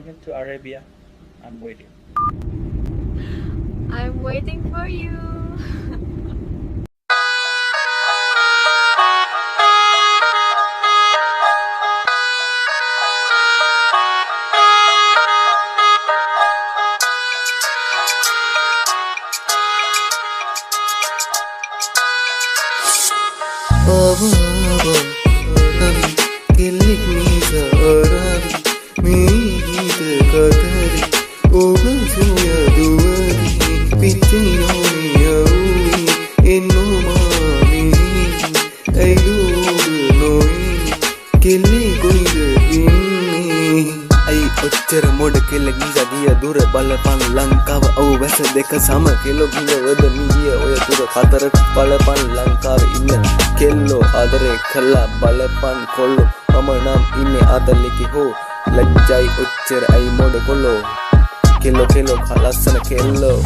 coming to Arabia. I'm waiting. I'm waiting for you. ඔච්චර මොඩ කෙල්ල ගීසා ගිය දුර බලපන් ලංකාව ඔව් වැස දෙක සම කෙල්ලෝ ගිනවද මිය ඔය දුර හතර බලපන් ලංකාවේ ඉන්න කෙල්ලෝ ආදරේ කළා බලපන් කොල්ලෝ මම නම් ඉන්නේ ආදල්ලෙකි හෝ ලැජ්ජයි ඔච්චර අයි මොඩ කොල්ලෝ කෙල්ලෝ කෙල්ලෝ ලස්සන කෙල්ලෝ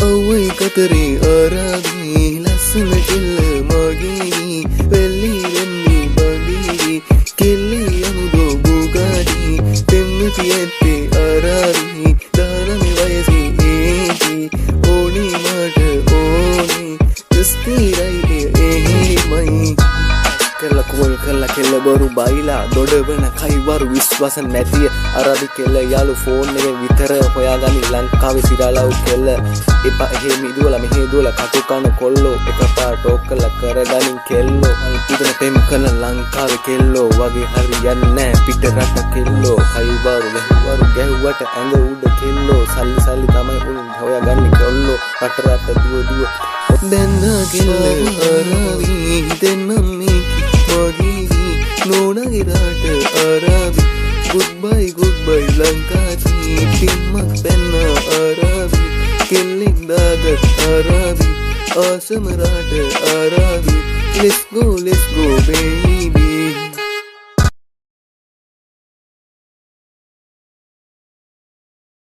ඔව්යි කතරේ ආරාවි ලස්සන කෙල්ල මගේ වෙලි වෙන්නේ බඳි කෙල්ලේ යමුදෝ බුගාඩි පියත්තේ ආරාවි දානමි වයසි ඒටි ඕනි මට ඕනි ස්ථිරයි එහෙමයි කල්ල කෝල් කල්ල කෙල්ල බරු බයිලා දොඩවන කයිවරු විශ්වාස නැතිය අරාබි කෙල්ල යාළු ෆෝන් එකේ විතර හොයාගනි ලංකාවේ සිරාලව් කෙල්ල එපා එහෙ මිදුවලා මෙහෙ දුවලා කටු කන කොල්ලෝ එකපාර ටෝක් කළා කරගනින් කෙල්ලෝ අල්පිටන පෙම් කරන ලංකාවේ කෙල්ලෝ වගේ හරියන්නේ පිට රට කෙල්ලෝ කයිවරු ගැහුවට ඇඟ උඩ කෙල්ලෝ සල්ලි සල්ලි තමයි උන් හොයාගන්නේ කොල්ලෝ රට රට දුව දැන්නා කෙල්ල අරාවි දෙන්නම් මේකි මගේ නෝනගේ රට අරාබි goodbye ලංකාවේ පිම්මක් පැන්න අරාබි කෙල්ලෙක් දාගත් අරාබි ආසම රට අරාබි let's go baby